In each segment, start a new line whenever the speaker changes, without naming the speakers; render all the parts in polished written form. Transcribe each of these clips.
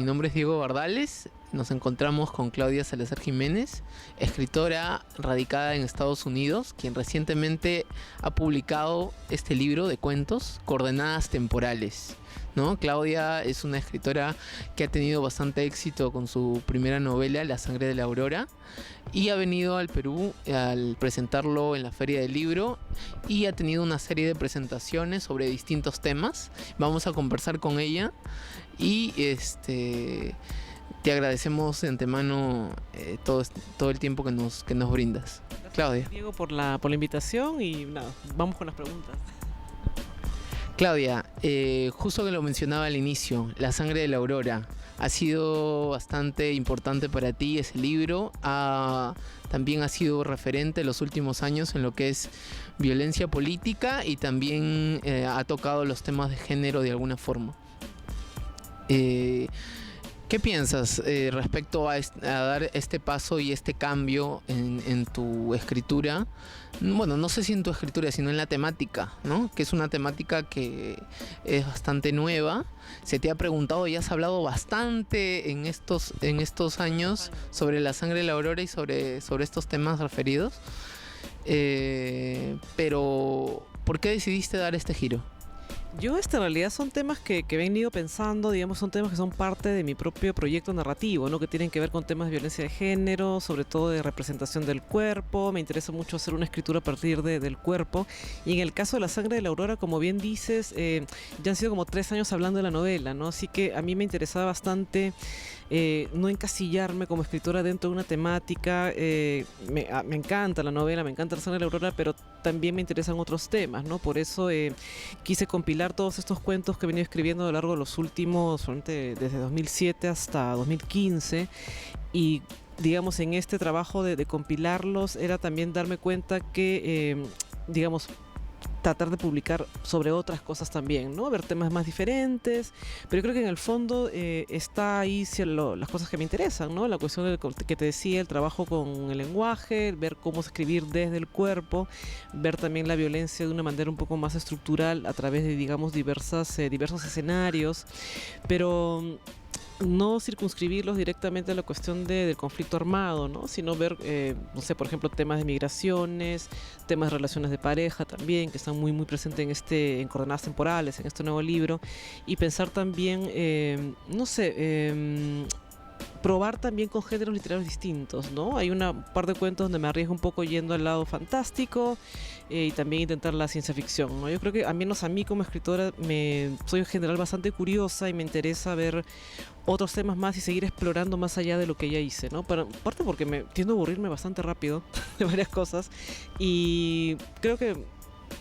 nombre es Diego Bardales. Nos encontramos con Claudia Salazar Jiménez, escritora radicada en Estados Unidos, quien recientemente ha publicado este libro de cuentos, Coordenadas Temporales, ¿no? Claudia es una escritora que ha tenido bastante éxito con su primera novela, La Sangre de la Aurora, y ha venido al Perú al presentarlo en la Feria del Libro y ha tenido una serie de presentaciones sobre distintos temas. Vamos a conversar con ella y te agradecemos de antemano todo el tiempo que nos brindas.
Gracias,
Claudia.
Diego, por la invitación y nada, vamos con las preguntas.
Claudia, justo que lo mencionaba al inicio, La Sangre de la Aurora, ha sido bastante importante para ti ese libro, también ha sido referente en los últimos años en lo que es violencia política y también ha tocado los temas de género de alguna forma. ¿Qué piensas respecto a dar este paso y este cambio en tu escritura? Bueno, no sé si en tu escritura, sino en la temática, ¿no? Que es una temática que es bastante nueva. Se te ha preguntado y has hablado bastante en estos años sobre La Sangre de la Aurora y sobre estos temas referidos. Pero, ¿por qué decidiste dar este giro?
Yo, en realidad son temas que he venido pensando, digamos, son temas que son parte de mi propio proyecto narrativo, ¿no? Que tienen que ver con temas de violencia de género, sobre todo de representación del cuerpo. Me interesa mucho hacer una escritura a partir del cuerpo. Y en el caso de La Sangre de la Aurora, como bien dices, ya han sido como 3 años hablando de la novela, ¿no? Así que a mí me interesaba bastante no encasillarme como escritora dentro de una temática. Me encanta la novela, me encanta La Sangre de la Aurora, pero también me interesan otros temas, ¿no? Por eso quise compilar todos estos cuentos que he venido escribiendo a lo largo de los últimos, desde 2007 hasta 2015, y digamos en este trabajo de compilarlos era también darme cuenta que, digamos, tratar de publicar sobre otras cosas también, ¿no? Ver temas más diferentes, pero yo creo que en el fondo está ahí las cosas que me interesan, ¿no? La cuestión que te decía, el trabajo con el lenguaje, ver cómo escribir desde el cuerpo, ver también la violencia de una manera un poco más estructural a través de, digamos, diversos escenarios, pero no circunscribirlos directamente a la cuestión del conflicto armado, ¿no? Sino ver, no sé, por ejemplo, temas de migraciones, temas de relaciones de pareja también, que están muy, muy presentes en Coordenadas Temporales, en este nuevo libro, y pensar también, no sé, probar también con géneros literarios distintos, ¿no? Hay una par de cuentos donde me arriesgo un poco yendo al lado fantástico y también intentar la ciencia ficción, ¿no? Yo creo que, al menos a mí como escritora, soy en general bastante curiosa y me interesa ver otros temas más y seguir explorando más allá de lo que ya hice, ¿no? Aparte porque tiendo a aburrirme bastante rápido de varias cosas y creo que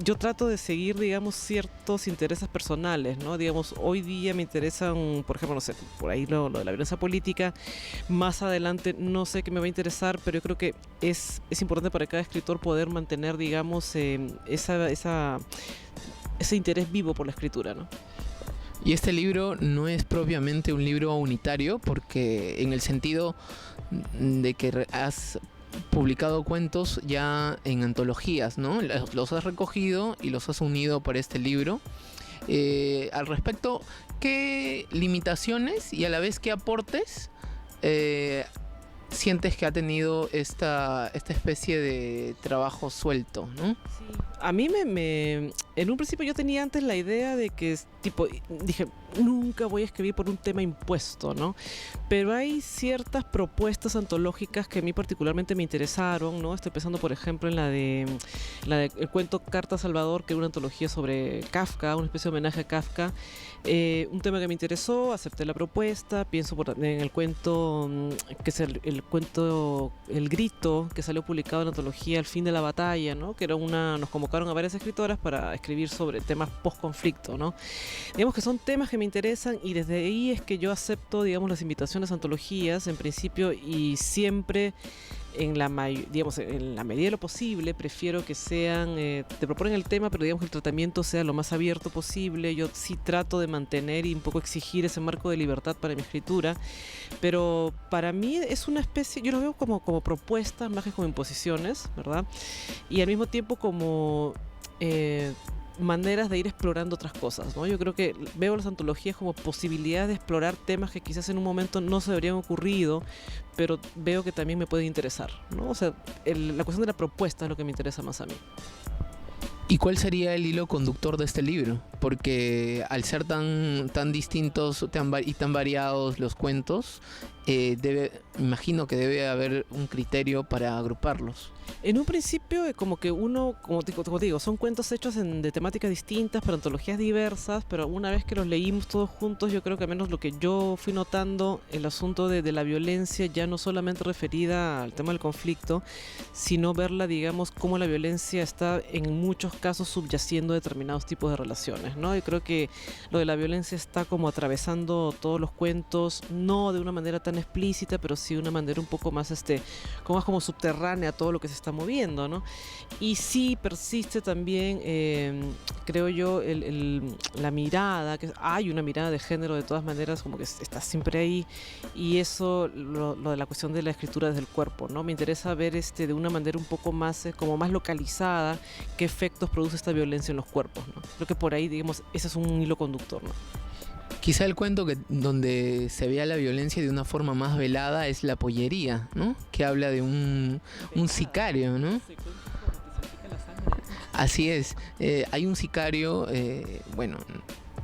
yo trato de seguir, digamos, ciertos intereses personales, ¿no? Digamos, hoy día me interesan, por ejemplo, no sé, por ahí lo de la violencia política. Más adelante no sé qué me va a interesar, pero yo creo que es importante para cada escritor poder mantener, digamos, ese interés vivo por la escritura, ¿no?
Y este libro no es propiamente un libro unitario, porque en el sentido de que has publicado cuentos ya en antologías, ¿no? Los has recogido y los has unido para este libro. Al respecto, ¿qué limitaciones y a la vez qué aportes sientes que ha tenido esta especie de trabajo suelto, ¿no?
Sí. A mí en un principio yo tenía antes la idea de que, dije, nunca voy a escribir por un tema impuesto, ¿no? Pero hay ciertas propuestas antológicas que a mí particularmente me interesaron, ¿no? Estoy pensando, por ejemplo, en la de el cuento Carta a Salvador, que es una antología sobre Kafka, una especie de homenaje a Kafka. Un tema que me interesó, acepté la propuesta. Pienso en el cuento, que es el cuento El Grito, que salió publicado en la antología El Fin de la Batalla, ¿no? Que era nos convocaron a varias escritoras para escribir sobre temas post-conflicto, ¿no? Digamos que son temas que me interesan y desde ahí es que yo acepto, digamos, las invitaciones a antologías en principio, y siempre en la medida de lo posible prefiero que sean, te proponen el tema, pero digamos que el tratamiento sea lo más abierto posible. Yo sí trato de mantener y un poco exigir ese marco de libertad para mi escritura, pero para mí es una especie, yo lo veo como propuestas más que como imposiciones, ¿verdad? Y al mismo tiempo como maneras de ir explorando otras cosas, ¿no? Yo creo que veo las antologías como posibilidades de explorar temas que quizás en un momento no se habrían ocurrido, pero veo que también me pueden interesar, ¿no? O sea, la cuestión de la propuesta es lo que me interesa más a mí.
¿Y cuál sería el hilo conductor de este libro? Porque al ser tan distintos y tan variados los cuentos, imagino que debe haber un criterio para agruparlos.
En un principio, como que uno, como te digo, son cuentos hechos de temáticas distintas, para antologías diversas, pero una vez que los leímos todos juntos, yo creo que al menos lo que yo fui notando, el asunto de la violencia, ya no solamente referida al tema del conflicto, sino verla, digamos, cómo la violencia está en muchos casos subyaciendo determinados tipos de relaciones, ¿no? Y creo que lo de la violencia está como atravesando todos los cuentos, no de una manera tan explícita, pero sí de una manera un poco más, como subterránea a todo lo que se está moviendo, ¿no? Y sí persiste también, creo yo, la mirada, que hay una mirada de género de todas maneras, como que está siempre ahí, y eso, lo de la cuestión de la escritura desde el cuerpo, ¿no? Me interesa ver de una manera un poco más, como más localizada, qué efectos produce esta violencia en los cuerpos, ¿no? Creo que por ahí, digamos, ese es un hilo conductor, ¿no?
Quizá el cuento donde se vea la violencia de una forma más velada es La pollería, ¿no? Que habla de un sicario, ¿no? Así es. Hay un sicario, bueno,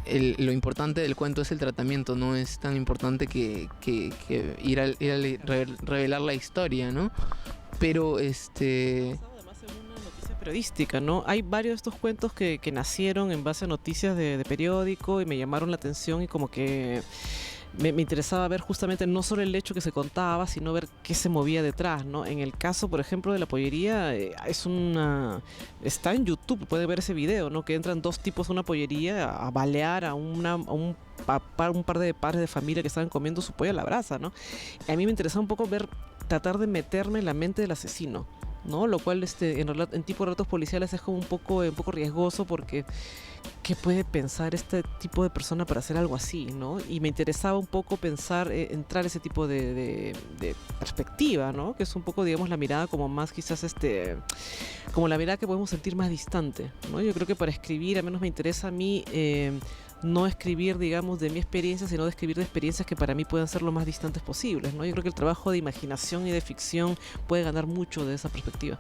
lo importante del cuento es el tratamiento, no es tan importante que ir a revelar la historia, ¿no? Pero
periodística, ¿no? Hay varios de estos cuentos que nacieron en base a noticias de periódico y me llamaron la atención y como que me interesaba ver justamente no solo el hecho que se contaba, sino ver qué se movía detrás, ¿no? En el caso, por ejemplo, de La pollería, está en YouTube, puede ver ese video, ¿no? Que entran dos tipos a una pollería a balear a un par de padres de familia que estaban comiendo su pollo a la brasa, ¿no? Y a mí me interesaba un poco tratar de meterme en la mente del asesino, ¿no? Lo cual en tipo de relatos policiales es como un poco riesgoso porque ¿qué puede pensar este tipo de persona para hacer algo así, ¿no? Y me interesaba un poco pensar, entrar ese tipo de perspectiva, ¿no? Que es un poco, digamos, la mirada como más quizás como la mirada que podemos sentir más distante, ¿no? Yo creo que para escribir, al menos me interesa a mí, no escribir, digamos, de mi experiencia, sino de escribir de experiencias que para mí puedan ser lo más distantes posibles, ¿no? Yo creo que el trabajo de imaginación y de ficción puede ganar mucho de esa perspectiva.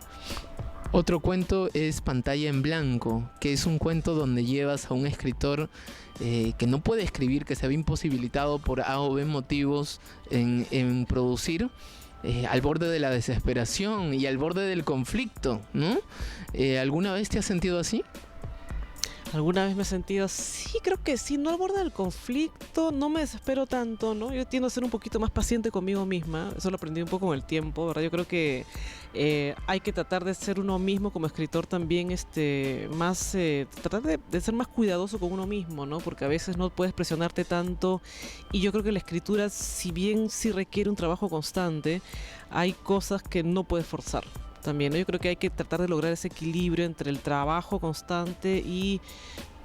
Otro cuento es Pantalla en Blanco, que es un cuento donde llevas a un escritor que no puede escribir, que se ve imposibilitado por A o B motivos en producir, al borde de la desesperación y al borde del conflicto, ¿no? ¿Alguna vez te has sentido así?
¿Alguna vez me he sentido? Sí, creo que sí, no al borde del conflicto, no me desespero tanto, ¿no? Yo tiendo a ser un poquito más paciente conmigo misma, eso lo aprendí un poco con el tiempo, ¿verdad? Yo creo que hay que tratar de ser uno mismo como escritor también, tratar de ser más cuidadoso con uno mismo, ¿no? Porque a veces no puedes presionarte tanto y yo creo que la escritura, si bien sí requiere un trabajo constante, hay cosas que no puedes forzar. También, ¿no? Yo creo que hay que tratar de lograr ese equilibrio entre el trabajo constante y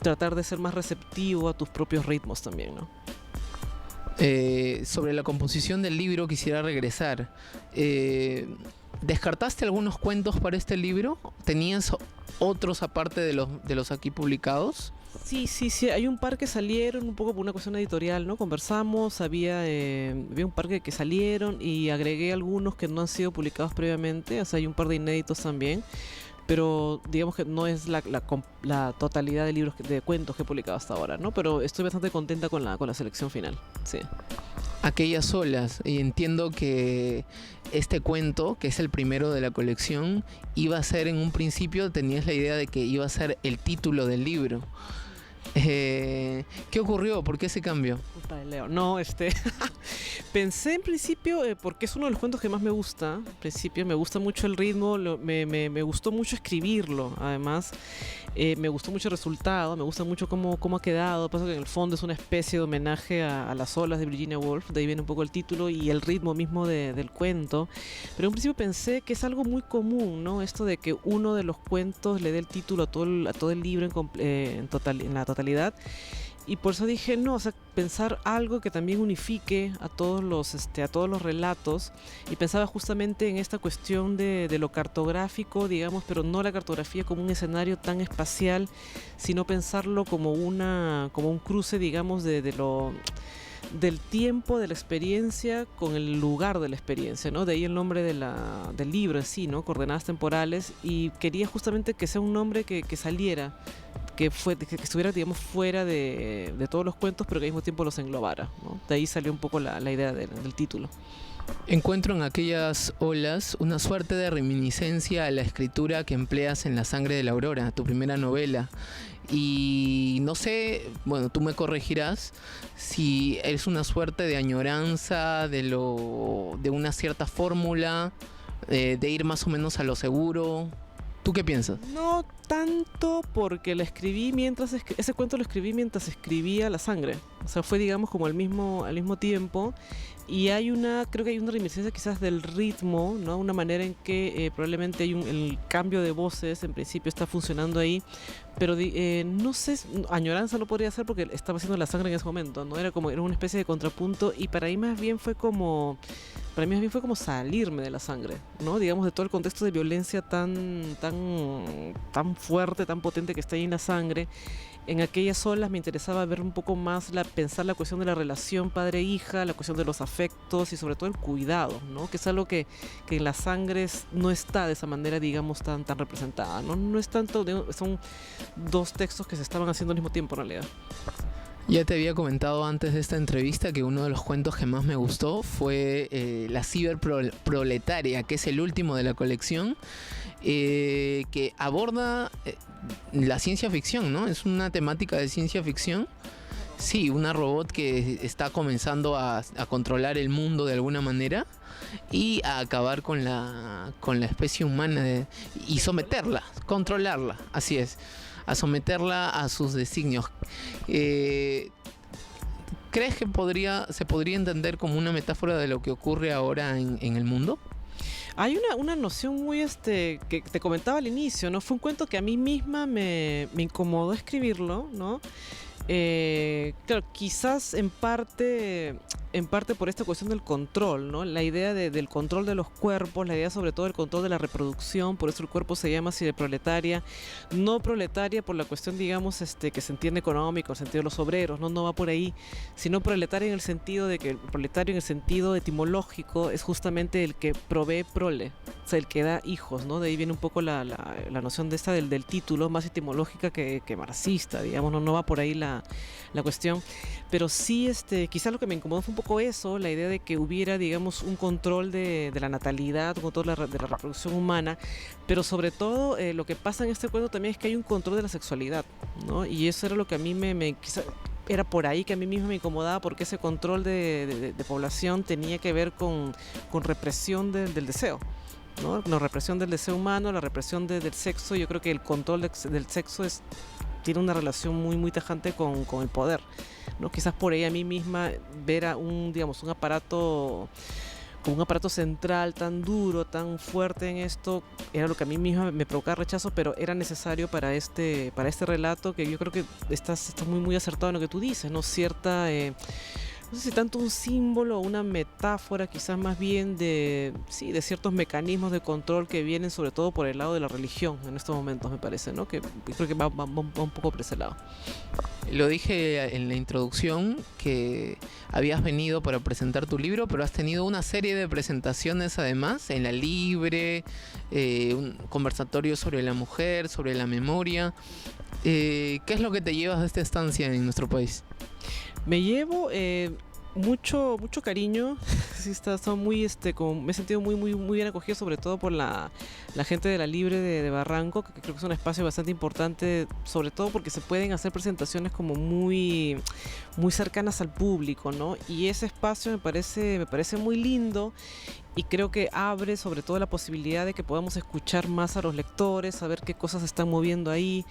tratar de ser más receptivo a tus propios ritmos también, ¿no?
Sobre la composición del libro quisiera regresar. ¿Descartaste algunos cuentos para este libro? ¿Tenías otros aparte de los aquí publicados?
Sí, hay un par que salieron un poco por una cuestión editorial, ¿no? Conversamos, había un par que salieron y agregué algunos que no han sido publicados previamente, o sea, hay un par de inéditos también, pero digamos que no es la totalidad de libros, de cuentos que he publicado hasta ahora, ¿no? Pero estoy bastante contenta con la selección final, sí.
Aquellas olas, y entiendo que este cuento, que es el primero de la colección, iba a ser en un principio, tenías la idea de que iba a ser el título del libro. ¿Qué ocurrió? ¿Por qué ese cambio?
Culpa de Leo. No, pensé en principio, porque es uno de los cuentos que más me gusta. En principio me gusta mucho el ritmo, me gustó mucho escribirlo, además. Me gustó mucho el resultado, me gusta mucho cómo ha quedado. Pasa que en el fondo es una especie de homenaje a las olas de Virginia Woolf, de ahí viene un poco el título y el ritmo mismo del cuento. Pero en principio pensé que es algo muy común, ¿no? Esto de que uno de los cuentos le dé el título a todo el libro en la totalidad. Y por eso dije, no, o sea, pensar algo que también unifique a todos los relatos. Y pensaba justamente en esta cuestión de lo cartográfico, digamos, pero no la cartografía como un escenario tan espacial, sino pensarlo como como un cruce, digamos, del tiempo, de la experiencia con el lugar de la experiencia, ¿no? De ahí el nombre del libro en sí, ¿no? Coordenadas temporales, y quería justamente que sea un nombre que saliera, que estuviera, digamos, fuera de todos los cuentos, pero que al mismo tiempo los englobara, ¿no? De ahí salió un poco la idea del título.
Encuentro en aquellas olas una suerte de reminiscencia a la escritura que empleas en La sangre de la aurora, tu primera novela. Y no sé, bueno, tú me corregirás si es una suerte de añoranza de una cierta fórmula, de ir más o menos a lo seguro. ¿Tú qué piensas?
No tanto, porque la escribí ese cuento lo escribí mientras escribía La sangre. O sea, fue, digamos, como al mismo tiempo. Y creo que hay una reminiscencia quizás del ritmo, ¿no? Una manera en que probablemente el cambio de voces en principio está funcionando ahí, pero no sé, añoranza lo podría hacer porque estaba haciendo La sangre en ese momento, ¿no? Era una especie de contrapunto, y para mí más bien fue como salirme de La sangre, ¿no? Digamos, de todo el contexto de violencia tan fuerte, tan potente que está ahí en La sangre. En aquellas olas me interesaba ver un poco más, pensar la cuestión de la relación padre-hija, la cuestión de los afectos y sobre todo el cuidado, ¿no? Que es algo que en La sangre no está de esa manera, digamos, tan representada, ¿no? No es tanto, son dos textos que se estaban haciendo al mismo tiempo en realidad.
Ya te había comentado antes de esta entrevista que uno de los cuentos que más me gustó fue La ciberproletaria, que es el último de la colección, que aborda la ciencia ficción, ¿no? Es una temática de ciencia ficción. Sí, una robot que está comenzando a controlar el mundo de alguna manera y a acabar con la especie humana y someterla, controlarla, así es, a someterla a sus designios. ¿Crees que se podría entender como una metáfora de lo que ocurre ahora en el mundo?
Hay una noción muy que te comentaba al inicio, ¿no? Fue un cuento que a mí misma me incomodó escribirlo, ¿no? Claro, quizás en parte por esta cuestión del control, ¿no? La idea del control de los cuerpos, la idea sobre todo del control de la reproducción, por eso el cuerpo se llama así de proletaria, no proletaria por la cuestión, digamos, que se entiende económico, el sentido de los obreros, no va por ahí, sino proletaria en el sentido de que el proletario en el sentido etimológico es justamente el que provee prole, o sea, el que da hijos, ¿no? De ahí viene un poco la noción de del título, más etimológica que marxista, digamos, no va por ahí la cuestión, pero sí, quizás lo que me incomodó fue un poco eso, la idea de que hubiera, digamos, un control de la natalidad, un control de la reproducción humana, pero sobre todo lo que pasa en este cuento también es que hay un control de la sexualidad, ¿no? Y eso era lo que a mí quizá era por ahí que a mí mismo me incomodaba, porque ese control de población tenía que ver con represión del deseo, ¿no? La represión del deseo humano, la represión del sexo. Yo creo que el control del sexo tiene una relación muy tajante con el poder, ¿no? Quizás por ahí a mí misma ver a un aparato como un aparato central tan duro, tan fuerte en esto, era lo que a mí misma me provocaba rechazo, pero era necesario para este relato, que yo creo que estás muy acertado en lo que tú dices, ¿no? Cierta no sé si tanto un símbolo o una metáfora, quizás más bien de ciertos mecanismos de control que vienen sobre todo por el lado de la religión en estos momentos, me parece, ¿no? Que creo que va un poco por ese lado.
Lo dije en la introducción que habías venido para presentar tu libro, pero has tenido una serie de presentaciones además en La Libre, un conversatorio sobre la mujer, sobre la memoria. ¿Qué es lo que te llevas de esta estancia en nuestro país?
Me llevo mucho cariño. Sí, está muy me he sentido muy bien acogido, sobre todo por la gente de La Libre de Barranco, que creo que es un espacio bastante importante, sobre todo porque se pueden hacer presentaciones como muy cercanas al público, ¿no? Y ese espacio me parece muy lindo. Y creo que abre sobre todo la posibilidad de que podamos escuchar más a los lectores, saber qué cosas se están moviendo ahí.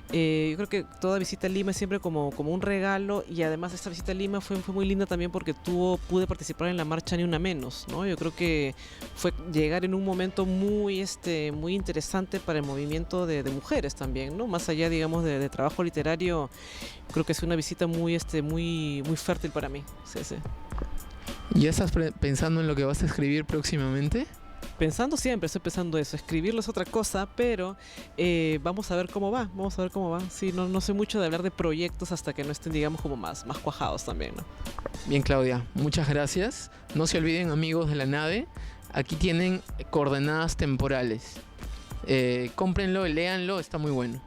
Yo creo que toda visita a Lima es siempre como un regalo, y además esta visita a Lima fue muy linda también porque pude participar en la marcha Ni una menos, ¿no? Yo creo que fue llegar en un momento muy, muy interesante para el movimiento de mujeres también, ¿no? Más allá, digamos, de trabajo literario, creo que es una visita muy fértil para mí. Sí, sí.
¿Ya estás pensando en lo que vas a escribir próximamente?
Pensando siempre, estoy pensando eso. Escribirlo es otra cosa, pero vamos a ver cómo va. Vamos a ver cómo va. Sí, no sé mucho de hablar de proyectos hasta que no estén, digamos, como más cuajados también, ¿no?
Bien, Claudia, muchas gracias. No se olviden, amigos de la nave, aquí tienen coordenadas temporales. Cómprenlo y léanlo, está muy bueno.